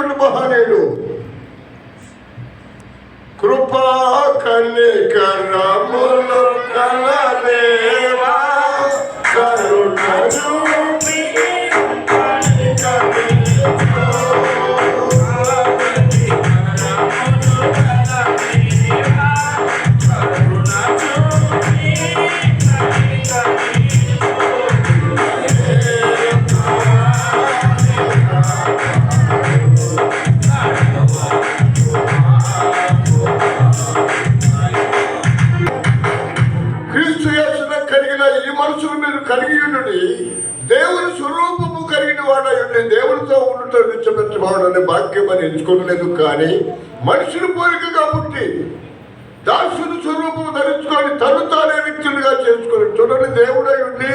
చూడండి మహానీయుడు. కృపా కనికరములు కల దేవా కరుణ చూపి కలిగి ఉండి దేవుని స్వరూపము కలిగిన వాడు దేవునితో ఉండటం విచ్చమెచ్చవాడు అనే భాగ్యం అని ఎంచుకోలేదు. కానీ మనుషులు పోలికగా పుట్టి దాసుని స్వరూపము ధరించుకొని తను తానే వ్యక్తులుగా చేసుకొని చూడండి, దేవుడై ఉండి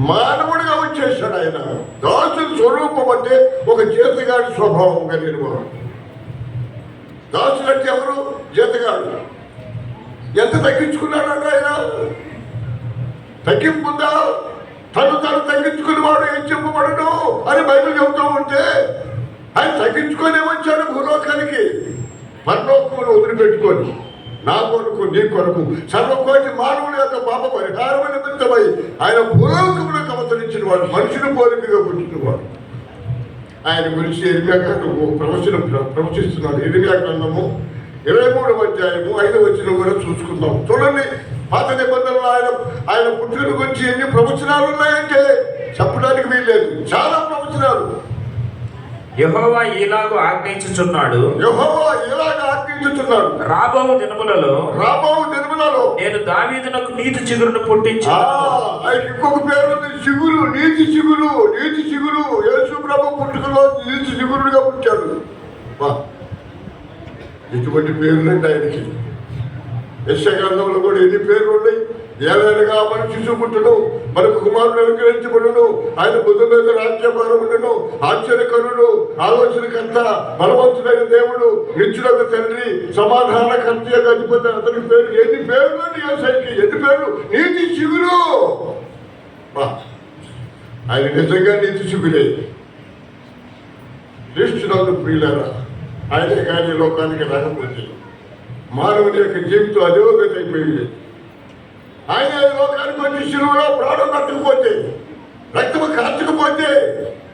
మానవుడిగా వచ్చేసాడు. ఆయన దాసుని స్వరూపం అంటే ఒక జీతగాడి స్వభావం కలిగిన వాడు. దాసుడు అంటే ఎవరు? జీతగాడు. ఎంత తగ్గించుకున్నాడు ఆయన? తగ్గింపుందా? తను తగ్గించుకునేవాడు ఏం చెప్పబడను అని బైబిల్ చెబుతూ ఉంటే ఆయన తగ్గించుకొని వచ్చాడు భూలోకానికి. పరలోకమును వదిలిపెట్టుకొని నా కొరకు నీ కొరకు సర్వకోటి మానవుడి యొక్క పాప పరిహారం నిమిత్తమై ఆయన భూలోకములకు అవతరించిన వాడు, మనుషులు పోలికగా పుట్టినవాడు. ఆయన గురించి ఇర్మియా గారు ప్రవచిస్తున్నాడు. ఇర్మియా గ్రంథము 23వ అధ్యాయము 5వ వచనం కూడా చూసుకుందాం. చూడండి, పాత నిబంధనలు ఆయన పుట్టిన గురించి ఎన్ని ప్రవచనాలు ఉన్నాయంటే చెప్పడానికి వీల్లేదు. చాలా ప్రవచనాలు. యెహోవా ఇలాగ ఆజ్ఞించుచున్నాడు, రాబో దినములలో నేను దావీదునకు నీతి చిగురును పుట్టించాను. ఇంకొక పేరు చిగురు, నీతి చిగురు. నీతి చిగురు యేసు ప్రభు పుట్టుకలో నీతి చిగురుగా పుట్టాడు. ఇటువంటి పేర్లంటే ఆయనకి. యెషయా గ్రంథంలో కూడా ఎన్ని పేర్లు ఉన్నాయి. ఏలైనగా మన శిశువు పుట్టును, మనకు కుమారుడు అనుగ్రహించబడును, ఆయన బుద్ధ మీద రాజ్యభారం ఉండను, ఆశ్చర్యకరుడు, ఆలోచనకర్త, బలవంతుడైన దేవుడు, నిత్యుడైన తండ్రి, సమాధానకర్త అధిపతి. అతని పేరు ఎన్ని పేర్లు అండి యేసయ్యకి? ఎన్ని పేర్లు? నీతి చిగురు. ఆయన నిజంగా నీతి చిగురే. క్రీస్తునందు ప్రియులారా, ఆయనే కానీ లోకానికి రాకపోతే మానవుని యొక్క జీవితం అధోగతి అయిపోయింది. ఆయన లోకానికి వచ్చి శిలువలో ప్రాణం కట్టకపోతే, రక్తము కార్చకపోతే,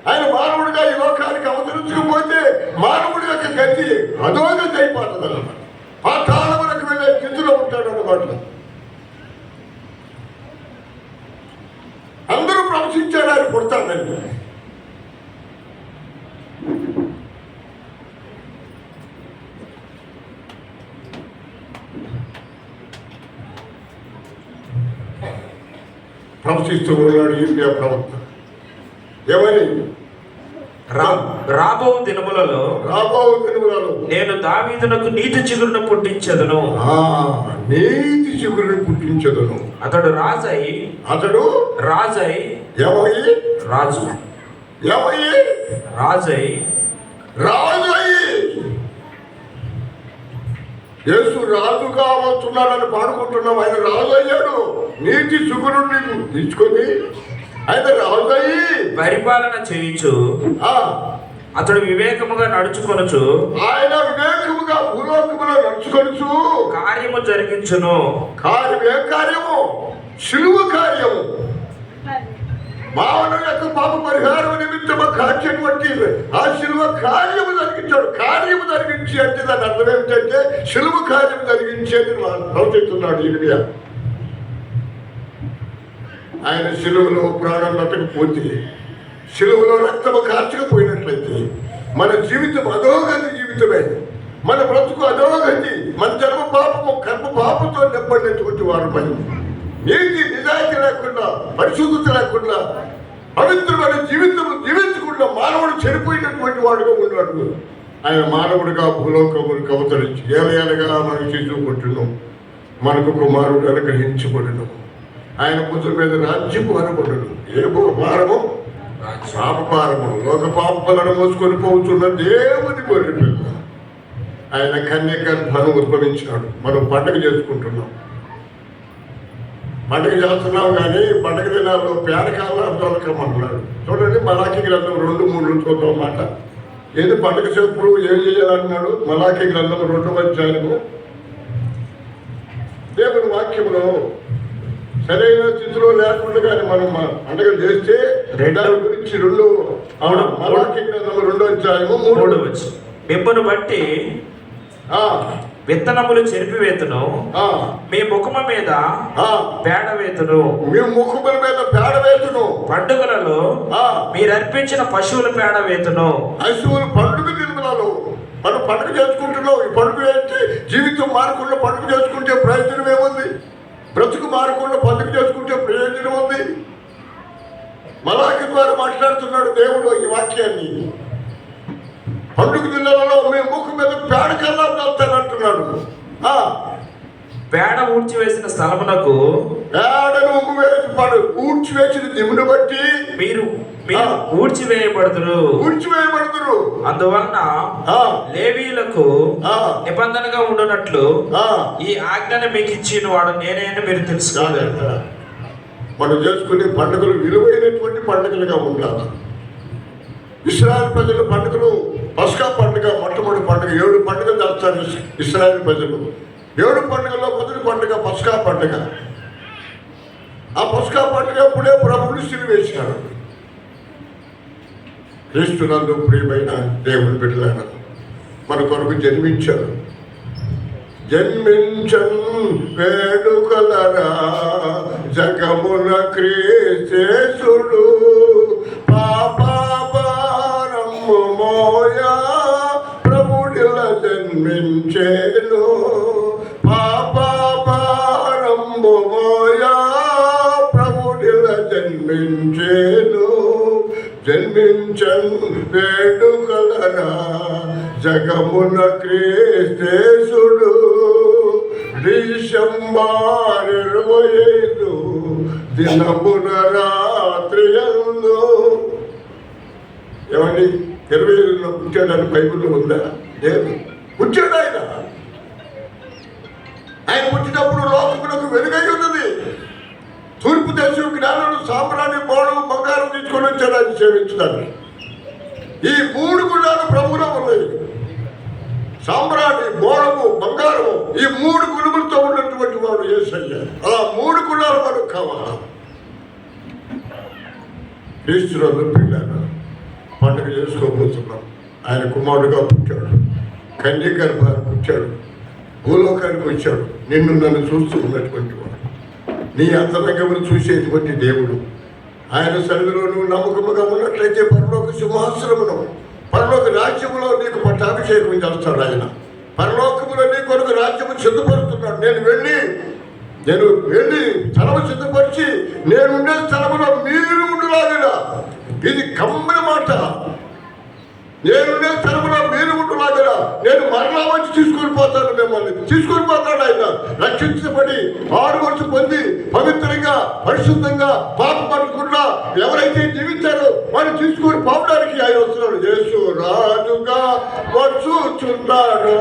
ఆయన మానవుడిగా ఈ లోకానికి అవతరించకపోతే మానవుడి యొక్క గతి అధోగతి అయిపోతుంది అన్నమాట. పాతాళములకు వెళ్ళే స్థితిలో ఉంటాడు అన్నమాట. అందరూ ప్రవశించాడు ఆయన పుడతాడండి. ప్రవచిస్తూ ఉన్నాడు ఇర్మియా ప్రవక్త. ఏమని? రాబో దినములలో నేను దావీదునకు నీతి చిగురును పుట్టించదును. నీతి చిగురును పుట్టించదును. అతడు రాజై యేసు రాజుగా వస్తున్నాడని పాడుకుంటున్నాం. ఆయన రాజు అయ్యాడు. నీతి చిగురుని తీసుకొని ఆయన రాజు అయ్యి పరిపాలన చేయించు. అతడు వివేకముగా నడుచుకొనుచు, ఆయన వివేకముగా భూలోకములో నడుచుకొనుచు కార్యము జరిగించును. ఏ కార్యము? శిలువ కార్యము. మానవ యొక్క పాప పరిహారం నిమిత్తము కాచేటువంటి ఆ శిలువ కార్యము జరిగించాడు. కార్యము జరిగించి అంటే దాని అర్థం ఏమిటంటే శిలువ కార్యం జరిగించేది ప్రవచిస్తున్నాడు ఇర్మియా. ఆయన శిలువలో ప్రాణం నట్టకపోతే, శిలువలో రక్తము కార్చకపోయినట్లయితే మన జీవితం అధోగతి జీవితమే. మన బ్రతుకు అధోగతి. మన జన్మ పాపము కర్మ పాపంతో నింపడినటువంటి వారు పై నీతి నిజాయితీ లేకుండా, పరిశుద్ధత లేకుండా, పవిత్రమైన జీవితం జీవించకుండా మానవుడు చనిపోయినటువంటి వాడుగా ఉన్నాడు. ఆయన మానవుడిగా భూలోకములకు అవతరించి ఏలయనగా మనకు శిశువు పుట్టును, మనకు కుమారుడు అనుగ్రహించబడును, ఆయన భుజం మీద రాజ్యపు అనబడును. ఏ భారము? పాపభారము. లోక పాపాలను మోసుకొని పోతున్న దేవుని గొర్రె పిల్ల. ఆయన కన్యక గర్భాన్ని ఉద్భవించినాడు. మనం పండుగ చేసుకుంటున్నాం. పండుగ చేస్తున్నాం కానీ పండుగ దినాల్లో పేదకాలను అర్థాలకమన్నాడు. చూడండి, మలాకి గ్రంథం 2:3 చూద్దాం మాట. ఏది పండుగ చెప్పుడు ఏం చేయాలన్నాడు? మలాఖీ గ్రంథం 2వ అధ్యాయము. దేవుని వాక్యంలో సరైన స్థితిలో లేకుండా కానీ మనం పండుగ చేస్తే దాని గురించి మలాఖీ గ్రంథం 2వ అధ్యాయము 3వ వచనం. మిమ్మను బట్టి విత్తనములు చెరిపివేతును, మీ ముఖము మీద పేడ వేతును. మీ ముఖముల మీద పేడ వేతును. పండుగలలో మీరు అర్పించిన పశువుల పేడ వేతును. పశువులు పండుగ దినములలో మనం పండుగ చేసుకుంటున్నాం. ఈ పండుగ వేస్తే జీవితం మారకుండా పండుగ చేసుకుంటే ప్రయోజనం ఏముంది? బ్రతుకు మారకుండా పండుగ చేసుకుంటే ప్రయోజనం ఉంది. మలాఖీ ద్వారా మాట్లాడుతున్నాడు దేవుడు ఈ వాక్యాన్ని. పండుగ దినాలలో మీ ముఖం మీద పేడ కన్నా అంటున్నాడు. పేడ ఊడ్చివేసిన స్థలమునకు పేడను ఊడ్చివేసిన దిమును బట్టి మీరు ఊడ్చివేయబడుదురు. అందువలన లేవీయులకు నిబంధనగా ఉండునట్లు ఈ ఆజ్ఞను మీకు ఇచ్చిన వాడు నేనే అని మీరు తెలుసుకోవాలి. మనం చేసుకునే పండుగలు విలువైనటువంటి పండుగలుగా ఉండాలి. ఇశ్రాయేలు ప్రజల పండుగలు పస్కా పండుగ మొట్టమొదటి పండుగ. 7 పండుగలు చేస్తారు ఇశ్రాయేలు ప్రజలు. 7 పండుగల్లో మొదటి పండుగ పస్కా పండుగ. ఆ పస్కా పండుగ అప్పుడే ప్రభువుని సిలువేశారు. క్రీస్తునందు ప్రియమైన దేవుని బిడ్డలారా, మన కొరకు జన్మించారు. జన్మించన్ వేడుకలరా జగమున క్రీస్తేసుడు, పాపభారము మోయా ప్రభుడిల జన్మించేను. పాపభారము మోయా ప్రభుడిల జన్మించేను. జన్మించన్ వేడుకలరా జగమున క్రీస్తేసుడు, డిసెంబర్ 25 దినమున రాత్రి యందు. ఏమండి, 25లో పుట్టాడని బైబిల్లో ఉందా? లేదు. పుట్టాడు ఆయన. ఆయన పుట్టినప్పుడు లోకమునకు వెలుగై ఉన్నది. తూర్పు దేశం జ్ఞానులు సాంబ్రాణి, బోళం, బంగారం తీసుకొని వచ్చాడు ఆయన సేవించడానికి. ఈ 3 గుణాలు ప్రభువులో ఉన్నాయి. సాంబ్రాణి, బోళము, బంగారము, ఈ 3 గుణములతో ఉన్నటువంటి వాడు యేసయ్య. అలా 3 గుణాలు మనకు కావాలి. క్రీస్తునందు ప్రియులారా, పండుగ చేసుకోబోతున్నాం. ఆయన కుమారుడుగా పుట్టాడు, కన్య గర్భాన్ని పుట్టాడు, భూలోకానికి వచ్చాడు. నిన్ను నన్ను చూస్తూ ఉన్నటువంటి వాడు, నీ అంతరంగమును చూసేటువంటి దేవుడు. ఆయన సన్నిధిలో నువ్వు నమ్మకముగా ఉన్నట్లయితే పరలోక సింహాసనమును, పరలోక రాజ్యములో నీకు పట్టాభిషేకం చేస్తాడు ఆయన. పరలోకములో నీ కొరకు రాజ్యము సిద్ధపడుతున్నాడు. నేను వెళ్ళి స్థలము సిద్ధపరిచి నేనుండే స్థలములో మీరు ఉండులాగా. ఇది కమ్మని మాట. నేనుండే స్థలములో మీరు ఉండులాగా నేను మరలా వచ్చి తీసుకొని పోతాను. మిమ్మల్ని తీసుకొని పోతాడు ఆయన. రక్షించబడి పాడుబడుచు పొంది పవిత్రంగా, పరిశుద్ధంగా, పాప పట్టకుండా ఎవరైతే జీవించారో వాడిని తీసుకొని పోవడానికి ఆయన వస్తున్నాడు. యేసు రాజుగా వచ్చుచున్నాడు.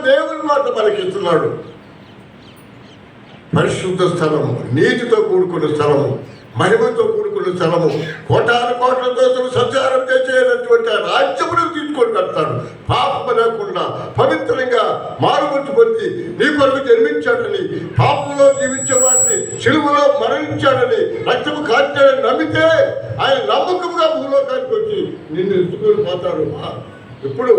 దేవుని మాట మనకిస్తున్నాడు. పరిశుద్ధ స్థలము, నీతితో కూడుకున్న స్థలము, మహిమతో కూడుకున్న స్థలము, కోటాను కోట్ల దోషులు సంచారం చేసేటటువంటి ఆ రాజ్యమును తీసుకొని కడతాడు. పాపము లేకుండా పవిత్రంగా మారుమూర్చి పొంది నీ కొరకు జన్మించాడని, పాపంలో జీవించే వారిని శిలువలో మరణించాడని, రక్తము కాచాడని నమ్మితే ఆయన నమ్మకంగా భూలోకానికి వచ్చి నిన్ను ఎత్తుకొని పోతాడు. ఇప్పుడు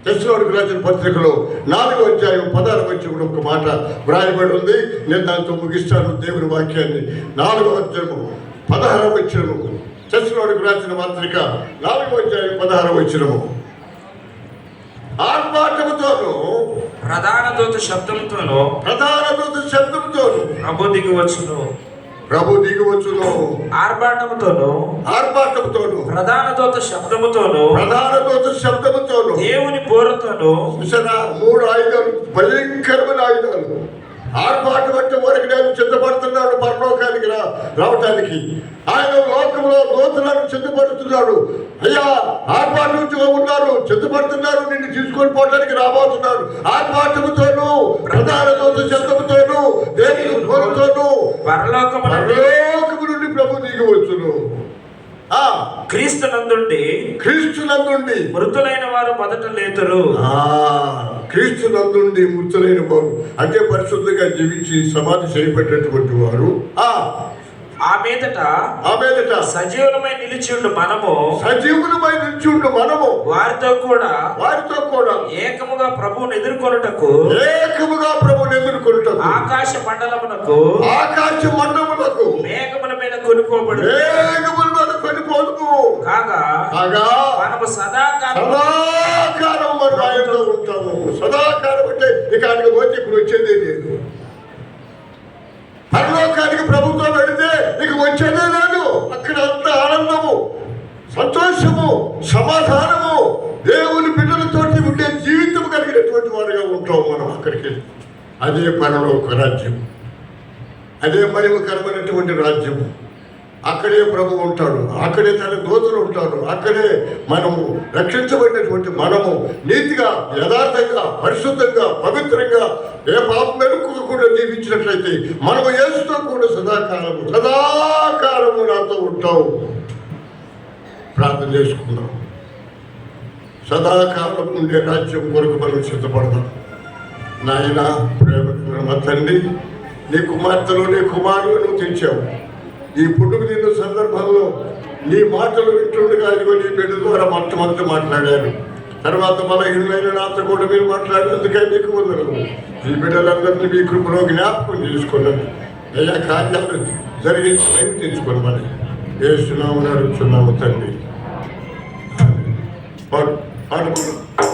తెస్సలోనికీయులకు రాసిన పత్రికలో 4వ అధ్యాయం 16వ వచనంలో ఒక మాట వ్రాయబడి ఉంది. నేను దాంతో ముగిస్తాను దేవుని వాక్యాన్ని. 4వ అధ్యాయం 16వ వచనము, తెస్సలోనికీయులకు రాసిన పత్రిక 4వ అధ్యాయం 16వ వచనము. ఆర్భాటముతోను ప్రధాన దూత శబ్దంతోను ప్రభు దిగివచ్చును. ఆర్భాటముతోను ప్రధాన దూత శబ్దముతోను దేవుని బోరతోను. 3 ఆయుధాలు, భయంకరమైన ఆయుధాలు. ఆర్భాటం అంటే వరకు నేను సిద్ధపడుతున్నాడు పరలోకానికి రావటానికి. ఆయన లోకంలో దూతలను సిద్ధపడుతున్నాడు. అయ్యా ఆర్భాటంతో ఉన్నారు, సిద్ధపడుతున్నారు, నిన్ను తీసుకొని పోవడానికి రాబోతున్నాడు. ఆర్భాటముతోను ప్రధాన దూత శబ్దముతోను దేవుని బోరతోను పరలోకము నుండి ప్రభు దిగివచ్చును. క్రీస్తు నందుండి మృతులైన వారు మొదట లేతురు. క్రీస్తు నందుండి మృతులైన వారు అంటే పరిశుద్ధంగా జీవించి సమాధి చేయబడినటువంటి వారు ఆ మీదట సజీవులమై నిలిచి ఉండు మనము వారితో కూడా ఏకముగా ప్రభువును ఎదుర్కొనుటకు ఆకాశ మండలమునకు మేఘముల మీద కొనుక్కోబడు కాగా మనము సదాకాలం మనం ఆయనతో ఉంటాము. సదాకాలం అంటే ఇక ఆయనకు పోతే ఇప్పుడు వచ్చేదే లేదు. పరలోకానికి ప్రభుత్వం పెడితే ఇక వచ్చేదే లేదు. అక్కడ అంత ఆనందము, సంతోషము, సమాధానము, దేవుని బిడ్డలతోటి ఉండే జీవితం కలిగినటువంటి వారుగా ఉంటాం మనం అక్కడికి. అదే పరలోక రాజ్యం, అదే మహిమకరమైనటువంటి రాజ్యం. అక్కడే ప్రభు ఉంటాడు, అక్కడే తన దూతలు ఉంటాడు, అక్కడే మనము రక్షించబడినటువంటి మనము నీతిగా, యథార్థంగా, పరిశుద్ధంగా, పవిత్రంగా, ఏ పాపం ఎదుర్కోకుండా జీవించినట్లయితే మనము యేసుతో కూడా సదాకాలము నాతో ఉంటావు. ప్రార్థన చేసుకుందాం. సదాకాలం ఉండే రాజ్యం కొరకు మనం సిద్ధపడదాం. నాయన ప్రేమ మా తండ్రి, నీ కుమార్తెలు నీ కుమారులను తెచ్చావు. ఈ పుట్టుకు తిన్న సందర్భంలో నీ మాటలు వింటుండగా ఇదిగో నీ బిడ్డ ద్వారా మొట్టమొదటి మాట్లాడారు. తర్వాత బలహీనమైన నాతో కూడా మీరు మాట్లాడేందుకే మీకు వందనము. ఈ బిడ్డలందరినీ మీ కృపలో జ్ఞాపకం చేసుకున్నాను. అయ్యా కార్యాలు జరిగించి ప్రయత్నించుకోమని యేసునామమున అడుగుతున్నాము తండ్రి.